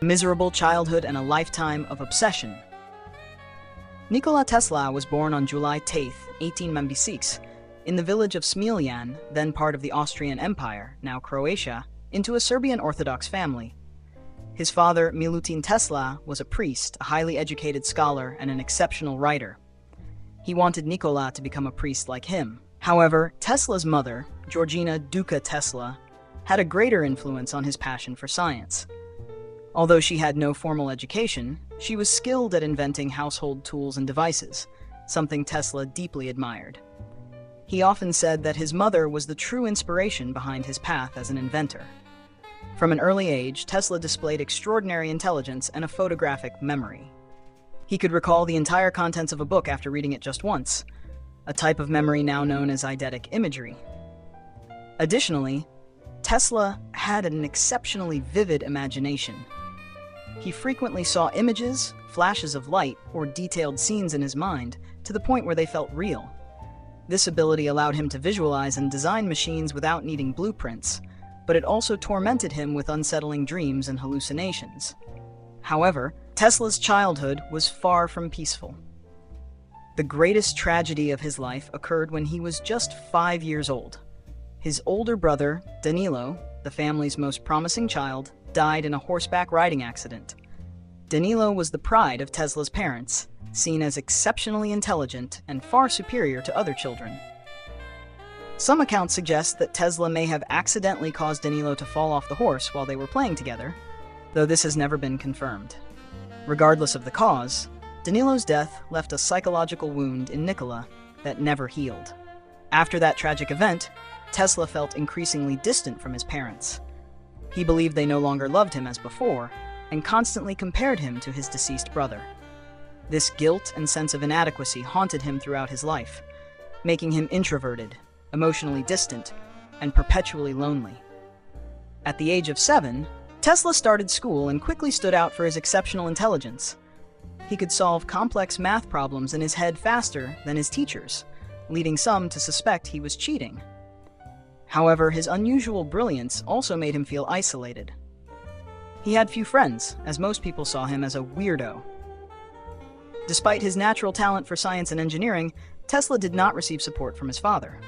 miserable childhood and a lifetime of obsession. Nikola Tesla was born on July 10, 1896, in the village of Smiljan, then part of the Austrian Empire, now Croatia, into a Serbian Orthodox family. His father, Milutin Tesla, was a priest, a highly educated scholar, and an exceptional writer. He wanted Nikola to become a priest like him. However, Tesla's mother, Georgina Duca Tesla, had a greater influence on his passion for science. Although she had no formal education, she was skilled at inventing household tools and devices, something Tesla deeply admired. He often said that his mother was the true inspiration behind his path as an inventor. From an early age, Tesla displayed extraordinary intelligence and a photographic memory. He could recall the entire contents of a book after reading it just once, a type of memory now known as eidetic imagery. Additionally, Tesla had an exceptionally vivid imagination. He frequently saw images, flashes of light, or detailed scenes in his mind to the point where they felt real. This ability allowed him to visualize and design machines without needing blueprints, but it also tormented him with unsettling dreams and hallucinations. However, Tesla's childhood was far from peaceful. The greatest tragedy of his life occurred when he was just 5 years old. His older brother, Danilo, the family's most promising child, died in a horseback riding accident. Danilo was the pride of Tesla's parents, seen as exceptionally intelligent and far superior to other children. Some accounts suggest that Tesla may have accidentally caused Danilo to fall off the horse while they were playing together, though this has never been confirmed. Regardless of the cause, Danilo's death left a psychological wound in Nikola that never healed. After that tragic event, Tesla felt increasingly distant from his parents. He believed they no longer loved him as before, and constantly compared him to his deceased brother. This guilt and sense of inadequacy haunted him throughout his life, making him introverted, emotionally distant, and perpetually lonely. At the age of 7, Tesla started school and quickly stood out for his exceptional intelligence. He could solve complex math problems in his head faster than his teachers, leading some to suspect he was cheating. However, his unusual brilliance also made him feel isolated. He had few friends, as most people saw him as a weirdo. Despite his natural talent for science and engineering, Tesla did not receive support from his father.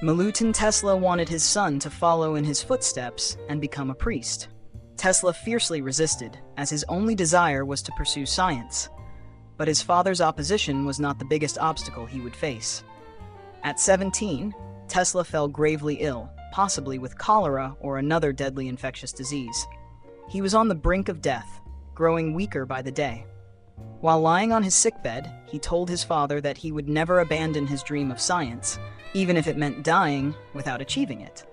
Milutin Tesla wanted his son to follow in his footsteps and become a priest. Tesla fiercely resisted, as his only desire was to pursue science. But his father's opposition was not the biggest obstacle he would face. At 17, Tesla fell gravely ill, possibly with cholera or another deadly infectious disease. He was on the brink of death, growing weaker by the day. While lying on his sickbed, he told his father that he would never abandon his dream of science, even if it meant dying without achieving it.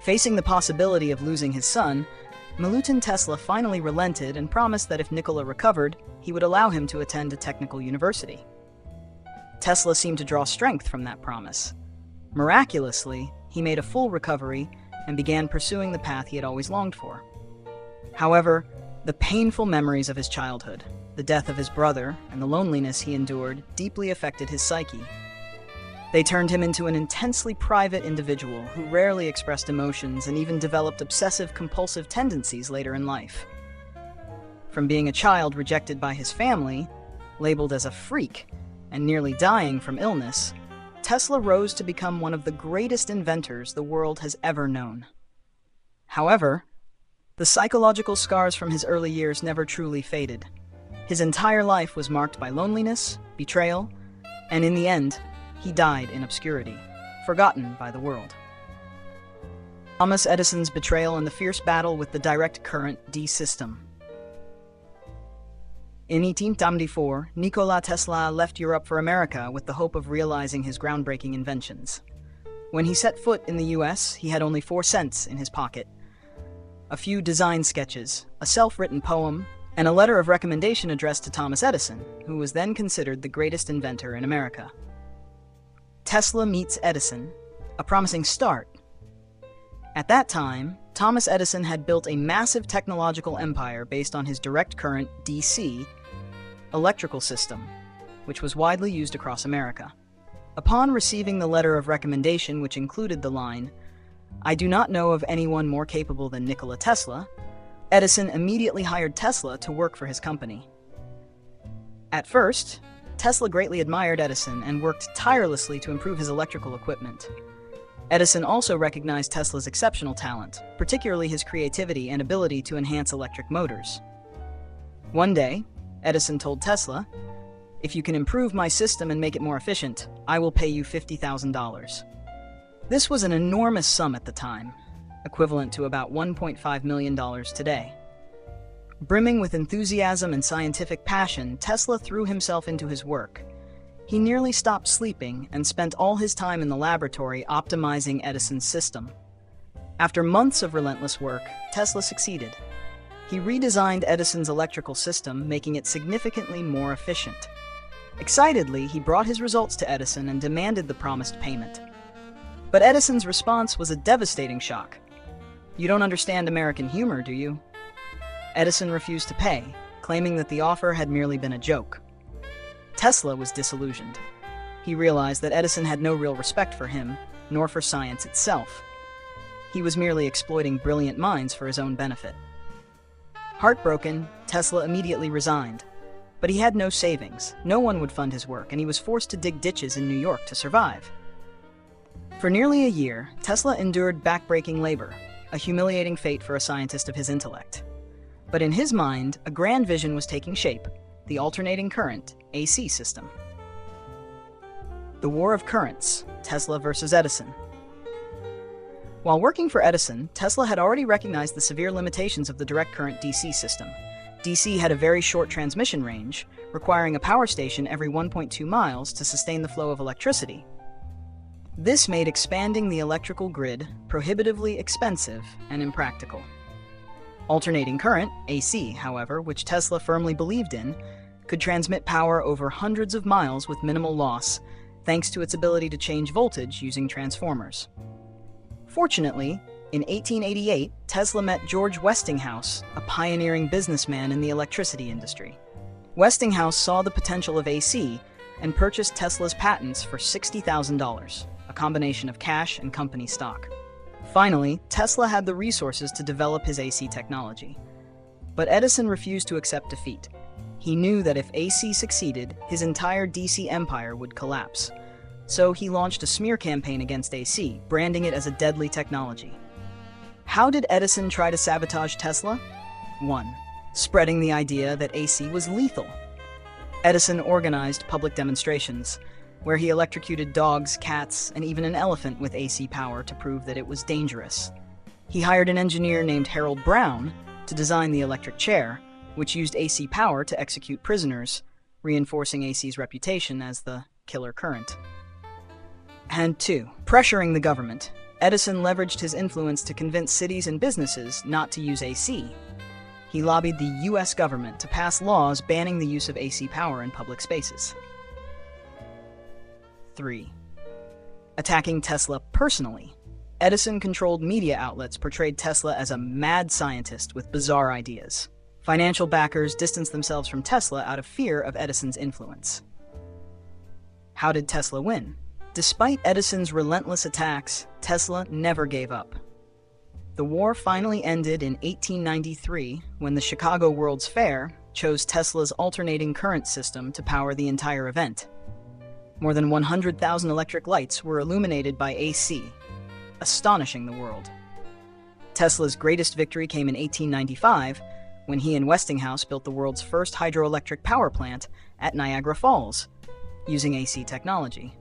Facing the possibility of losing his son, Milutin Tesla finally relented and promised that if Nikola recovered, he would allow him to attend a technical university. Tesla seemed to draw strength from that promise. Miraculously, he made a full recovery and began pursuing the path he had always longed for. However, the painful memories of his childhood, the death of his brother, and the loneliness he endured deeply affected his psyche. They turned him into an intensely private individual who rarely expressed emotions and even developed obsessive-compulsive tendencies later in life. From being a child rejected by his family, labeled as a freak, and nearly dying from illness, Tesla rose to become one of the greatest inventors the world has ever known. However, the psychological scars from his early years never truly faded. His entire life was marked by loneliness, betrayal, and in the end, he died in obscurity, forgotten by the world. Thomas Edison's betrayal and the fierce battle with the direct current D system. In 1894, Nikola Tesla left Europe for America with the hope of realizing his groundbreaking inventions. When he set foot in the US, he had only 4 cents in his pocket. A few design sketches, a self-written poem, and a letter of recommendation addressed to Thomas Edison, who was then considered the greatest inventor in America. Tesla meets Edison, a promising start. At that time, Thomas Edison had built a massive technological empire based on his direct current DC electrical system, which was widely used across America. Upon receiving the letter of recommendation, which included the line, "I do not know of anyone more capable than Nikola Tesla," Edison immediately hired Tesla to work for his company. At first, Tesla greatly admired Edison and worked tirelessly to improve his electrical equipment. Edison also recognized Tesla's exceptional talent, particularly his creativity and ability to enhance electric motors. One day, Edison told Tesla, "If you can improve my system and make it more efficient, I will pay you $50,000. This was an enormous sum at the time, equivalent to about $1.5 million today. Brimming with enthusiasm and scientific passion, Tesla threw himself into his work. He nearly stopped sleeping and spent all his time in the laboratory optimizing Edison's system. After months of relentless work, Tesla succeeded. He redesigned Edison's electrical system, making it significantly more efficient. Excitedly, he brought his results to Edison and demanded the promised payment. But Edison's response was a devastating shock. "You don't understand American humor, do you?" Edison refused to pay, claiming that the offer had merely been a joke. Tesla was disillusioned. He realized that Edison had no real respect for him, nor for science itself. He was merely exploiting brilliant minds for his own benefit. Heartbroken, Tesla immediately resigned. But he had no savings, no one would fund his work, and he was forced to dig ditches in New York to survive. For nearly a year, Tesla endured backbreaking labor, a humiliating fate for a scientist of his intellect. But in his mind, a grand vision was taking shape: the alternating current, AC system. The War of Currents, Tesla versus Edison. While working for Edison, Tesla had already recognized the severe limitations of the direct current DC system. DC had a very short transmission range, requiring a power station every 1.2 miles to sustain the flow of electricity. This made expanding the electrical grid prohibitively expensive and impractical. Alternating current, AC, however, which Tesla firmly believed in, could transmit power over hundreds of miles with minimal loss, thanks to its ability to change voltage using transformers. Fortunately, in 1888, Tesla met George Westinghouse, a pioneering businessman in the electricity industry. Westinghouse saw the potential of AC and purchased Tesla's patents for $60,000, a combination of cash and company stock. Finally, Tesla had the resources to develop his AC technology. But Edison refused to accept defeat. He knew that if AC succeeded, his entire DC empire would collapse. So he launched a smear campaign against AC, branding it as a deadly technology. How did Edison try to sabotage Tesla? 1. Spreading the idea that AC was lethal. Edison organized public demonstrations, where he electrocuted dogs, cats, and even an elephant with AC power to prove that it was dangerous. He hired an engineer named Harold Brown to design the electric chair, which used AC power to execute prisoners, reinforcing AC's reputation as the killer current. And 2. Pressuring the government. Edison leveraged his influence to convince cities and businesses not to use AC. He lobbied the US government to pass laws banning the use of AC power in public spaces. 3. Attacking Tesla personally. Edison controlled media outlets portrayed Tesla as a mad scientist with bizarre ideas. Financial backers distanced themselves from Tesla out of fear of Edison's influence. How did Tesla win? Despite Edison's relentless attacks, Tesla never gave up. The war finally ended in 1893 when the Chicago World's Fair chose Tesla's alternating current system to power the entire event. More than 100,000 electric lights were illuminated by AC, astonishing the world. Tesla's greatest victory came in 1895 when he and Westinghouse built the world's first hydroelectric power plant at Niagara Falls, using AC technology.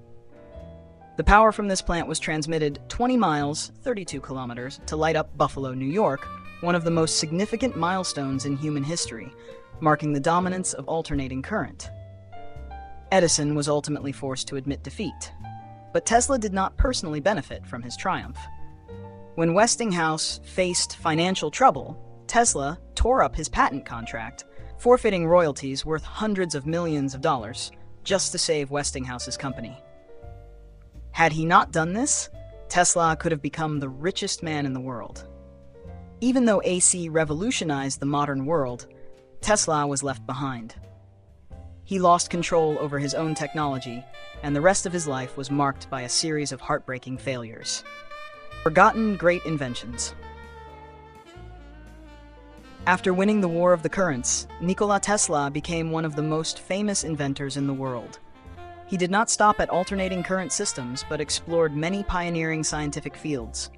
The power from this plant was transmitted 20 miles, 32 kilometers, to light up Buffalo, New York, one of the most significant milestones in human history, marking the dominance of alternating current. Edison was ultimately forced to admit defeat, but Tesla did not personally benefit from his triumph. When Westinghouse faced financial trouble, Tesla tore up his patent contract, forfeiting royalties worth hundreds of millions of dollars just to save Westinghouse's company. Had he not done this, Tesla could have become the richest man in the world. Even though AC revolutionized the modern world, Tesla was left behind. He lost control over his own technology, and the rest of his life was marked by a series of heartbreaking failures. Forgotten great inventions. After winning the War of the Currents, Nikola Tesla became one of the most famous inventors in the world. He did not stop at alternating current systems, but explored many pioneering scientific fields.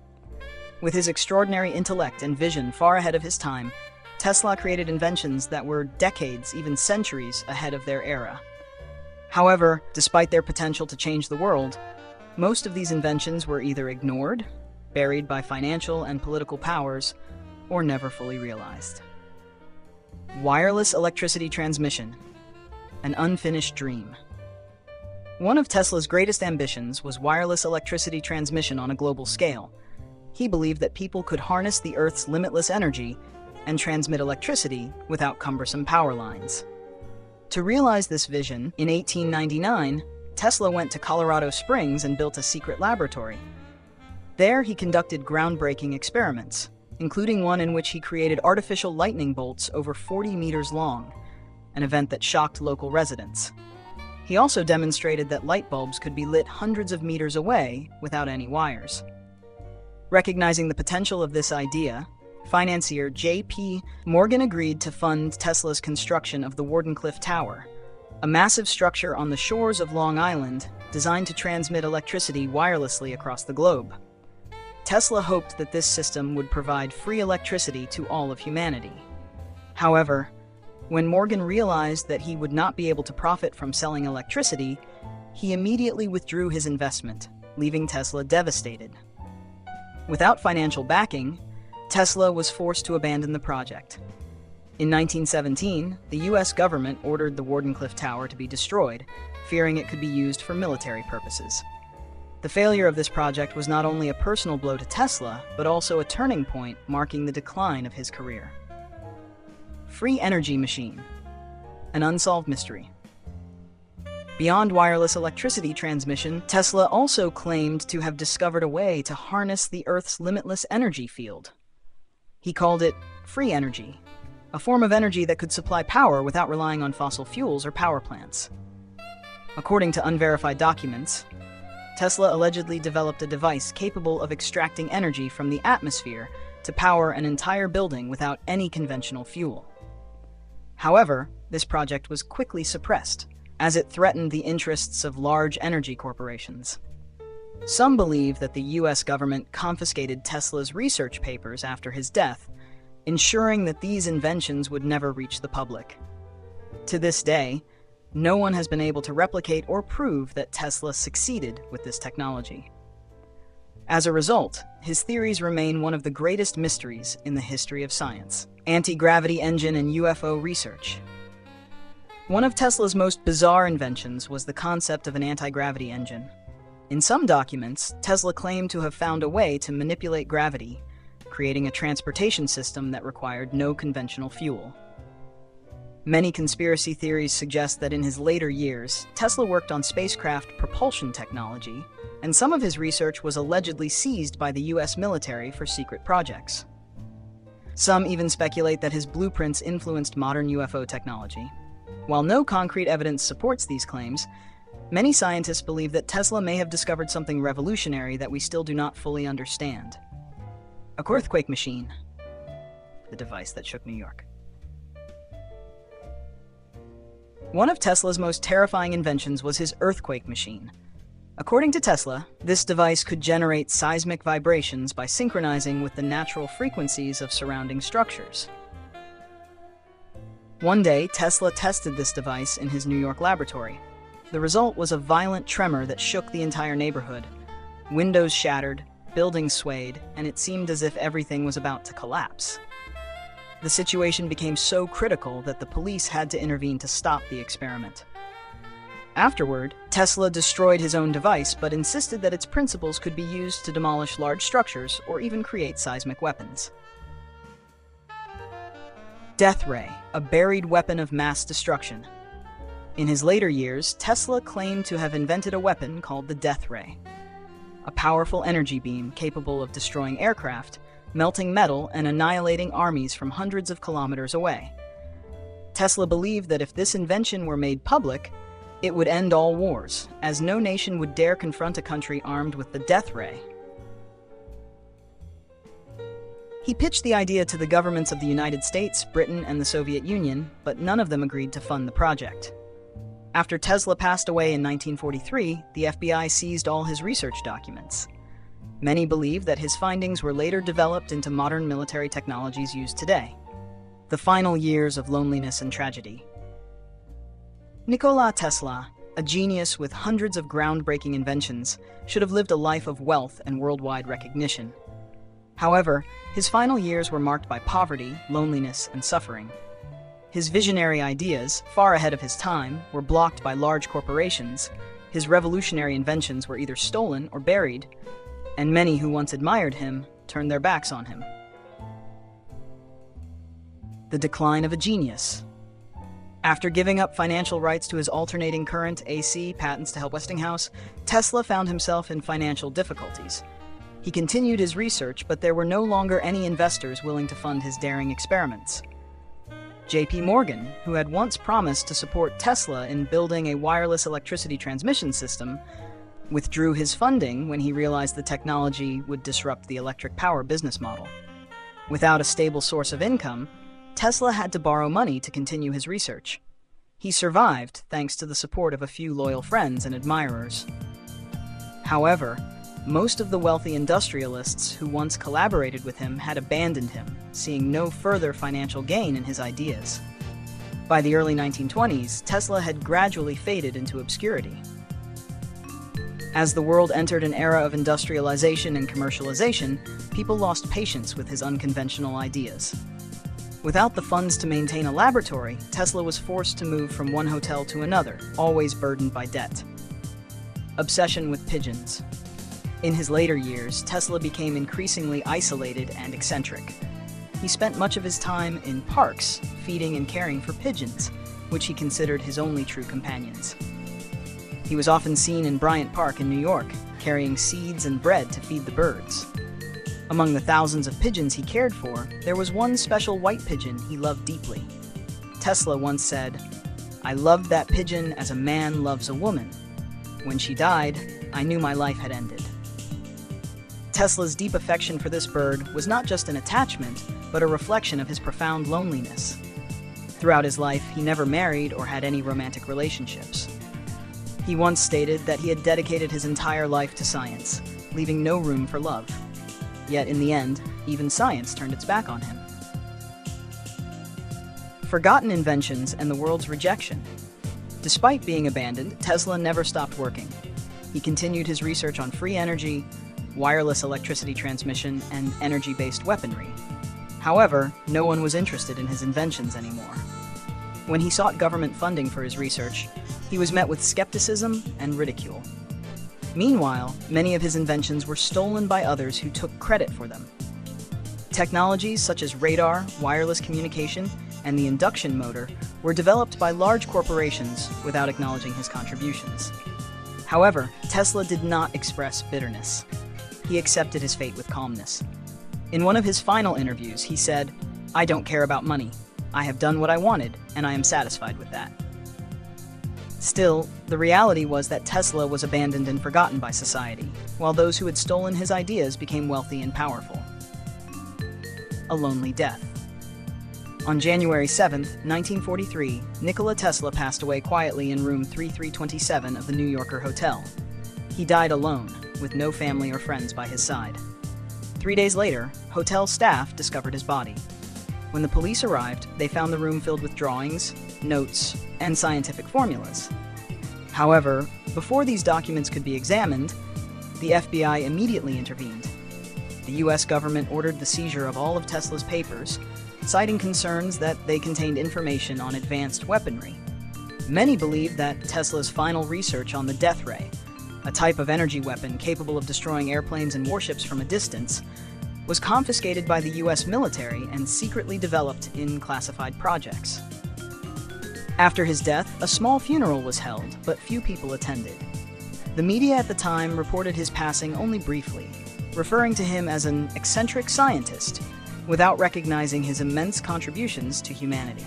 With his extraordinary intellect and vision far ahead of his time, Tesla created inventions that were decades, even centuries, ahead of their era. However, despite their potential to change the world, most of these inventions were either ignored, buried by financial and political powers, or never fully realized. Wireless electricity transmission, an unfinished dream. One of Tesla's greatest ambitions was wireless electricity transmission on a global scale. He believed that people could harness the Earth's limitless energy and transmit electricity without cumbersome power lines. To realize this vision, in 1899, Tesla went to Colorado Springs and built a secret laboratory. There, he conducted groundbreaking experiments, including one in which he created artificial lightning bolts over 40 meters long, an event that shocked local residents. He also demonstrated that light bulbs could be lit hundreds of meters away without any wires. Recognizing the potential of this idea, financier J.P. Morgan agreed to fund Tesla's construction of the Wardenclyffe Tower, a massive structure on the shores of Long Island designed to transmit electricity wirelessly across the globe. Tesla hoped that this system would provide free electricity to all of humanity. However, when Morgan realized that he would not be able to profit from selling electricity, he immediately withdrew his investment, leaving Tesla devastated. Without financial backing, Tesla was forced to abandon the project. In 1917, the US government ordered the Wardenclyffe Tower to be destroyed, fearing it could be used for military purposes. The failure of this project was not only a personal blow to Tesla, but also a turning point marking the decline of his career. Free energy machine, an unsolved mystery. Beyond wireless electricity transmission, Tesla also claimed to have discovered a way to harness the Earth's limitless energy field. He called it free energy, a form of energy that could supply power without relying on fossil fuels or power plants. According to unverified documents, Tesla allegedly developed a device capable of extracting energy from the atmosphere to power an entire building without any conventional fuel. However, this project was quickly suppressed, as it threatened the interests of large energy corporations. Some believe that the US government confiscated Tesla's research papers after his death, ensuring that these inventions would never reach the public. To this day, no one has been able to replicate or prove that Tesla succeeded with this technology. As a result, his theories remain one of the greatest mysteries in the history of science. Anti-gravity engine and UFO research. One of Tesla's most bizarre inventions was the concept of an anti-gravity engine. In some documents, Tesla claimed to have found a way to manipulate gravity, creating a transportation system that required no conventional fuel. Many conspiracy theories suggest that in his later years, Tesla worked on spacecraft propulsion technology, and some of his research was allegedly seized by the US military for secret projects. Some even speculate that his blueprints influenced modern UFO technology. While no concrete evidence supports these claims, many scientists believe that Tesla may have discovered something revolutionary that we still do not fully understand. A earthquake machine, the device that shook New York. One of Tesla's most terrifying inventions was his earthquake machine. According to Tesla, this device could generate seismic vibrations by synchronizing with the natural frequencies of surrounding structures. One day, Tesla tested this device in his New York laboratory. The result was a violent tremor that shook the entire neighborhood. Windows shattered, buildings swayed, and it seemed as if everything was about to collapse. The situation became so critical that the police had to intervene to stop the experiment. Afterward, Tesla destroyed his own device, but insisted that its principles could be used to demolish large structures or even create seismic weapons. Death ray, a buried weapon of mass destruction. In his later years, Tesla claimed to have invented a weapon called the death ray, a powerful energy beam capable of destroying aircraft, melting metal, and annihilating armies from hundreds of kilometers away. Tesla believed that if this invention were made public, it would end all wars, as no nation would dare confront a country armed with the death ray. He pitched the idea to the governments of the United States, Britain, and the Soviet Union, but none of them agreed to fund the project. After Tesla passed away in 1943, the FBI seized all his research documents. Many believe that his findings were later developed into modern military technologies used today. The final years of loneliness and tragedy. Nikola Tesla, a genius with hundreds of groundbreaking inventions, should have lived a life of wealth and worldwide recognition. However, his final years were marked by poverty, loneliness, and suffering. His visionary ideas, far ahead of his time, were blocked by large corporations. His revolutionary inventions were either stolen or buried, and many who once admired him turned their backs on him. The decline of a genius. After giving up financial rights to his alternating current AC patents to help Westinghouse, Tesla found himself in financial difficulties. He continued his research, but there were no longer any investors willing to fund his daring experiments. J.P. Morgan, who had once promised to support Tesla in building a wireless electricity transmission system, withdrew his funding when he realized the technology would disrupt the electric power business model. Without a stable source of income, Tesla had to borrow money to continue his research. He survived thanks to the support of a few loyal friends and admirers. However, most of the wealthy industrialists who once collaborated with him had abandoned him, seeing no further financial gain in his ideas. By the early 1920s, Tesla had gradually faded into obscurity. As the world entered an era of industrialization and commercialization, people lost patience with his unconventional ideas. Without the funds to maintain a laboratory, Tesla was forced to move from one hotel to another, always burdened by debt. Obsession with pigeons. In his later years, Tesla became increasingly isolated and eccentric. He spent much of his time in parks, feeding and caring for pigeons, which he considered his only true companions. He was often seen in Bryant Park in New York, carrying seeds and bread to feed the birds. Among the thousands of pigeons he cared for, there was one special white pigeon he loved deeply. Tesla once said, "I loved that pigeon as a man loves a woman. When she died, I knew my life had ended." Tesla's deep affection for this bird was not just an attachment, but a reflection of his profound loneliness. Throughout his life, he never married or had any romantic relationships. He once stated that he had dedicated his entire life to science, leaving no room for love. Yet in the end, even science turned its back on him. Forgotten inventions and the world's rejection. Despite being abandoned, Tesla never stopped working. He continued his research on free energy, wireless electricity transmission, and energy-based weaponry. However, no one was interested in his inventions anymore. When he sought government funding for his research, he was met with skepticism and ridicule. Meanwhile, many of his inventions were stolen by others who took credit for them. Technologies such as radar, wireless communication, and the induction motor were developed by large corporations without acknowledging his contributions. However, Tesla did not express bitterness. He accepted his fate with calmness. In one of his final interviews, he said, "I don't care about money. I have done what I wanted, and I am satisfied with that." Still, the reality was that Tesla was abandoned and forgotten by society, while those who had stolen his ideas became wealthy and powerful. A lonely death. On January 7, 1943, Nikola Tesla passed away quietly in room 3327 of the New Yorker Hotel. He died alone, with no family or friends by his side. 3 days later, hotel staff discovered his body. When the police arrived, they found the room filled with drawings, notes, and scientific formulas. However, before these documents could be examined, the FBI immediately intervened. The US government ordered the seizure of all of Tesla's papers, citing concerns that they contained information on advanced weaponry. Many believe that Tesla's final research on the death ray, a type of energy weapon capable of destroying airplanes and warships from a distance, was confiscated by the US military and secretly developed in classified projects. After his death, a small funeral was held, but few people attended. The media at the time reported his passing only briefly, referring to him as an eccentric scientist, without recognizing his immense contributions to humanity.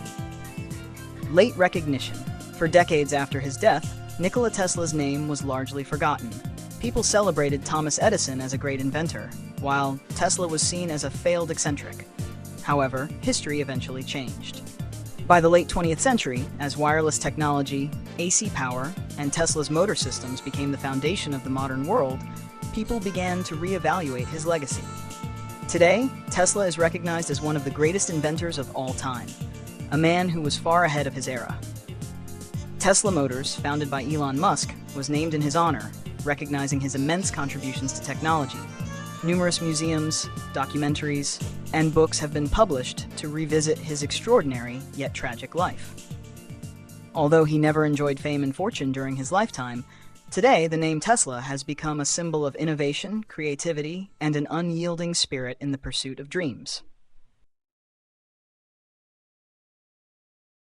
Late recognition. For decades after his death, Nikola Tesla's name was largely forgotten. People celebrated Thomas Edison as a great inventor, while Tesla was seen as a failed eccentric. However, history eventually changed. By the late 20th century, as wireless technology, AC power, and Tesla's motor systems became the foundation of the modern world, people began to reevaluate his legacy. Today, Tesla is recognized as one of the greatest inventors of all time, a man who was far ahead of his era. Tesla Motors, founded by Elon Musk, was named in his honor, recognizing his immense contributions to technology. Numerous museums, documentaries, and books have been published to revisit his extraordinary yet tragic life. Although he never enjoyed fame and fortune during his lifetime, today the name Tesla has become a symbol of innovation, creativity, and an unyielding spirit in the pursuit of dreams.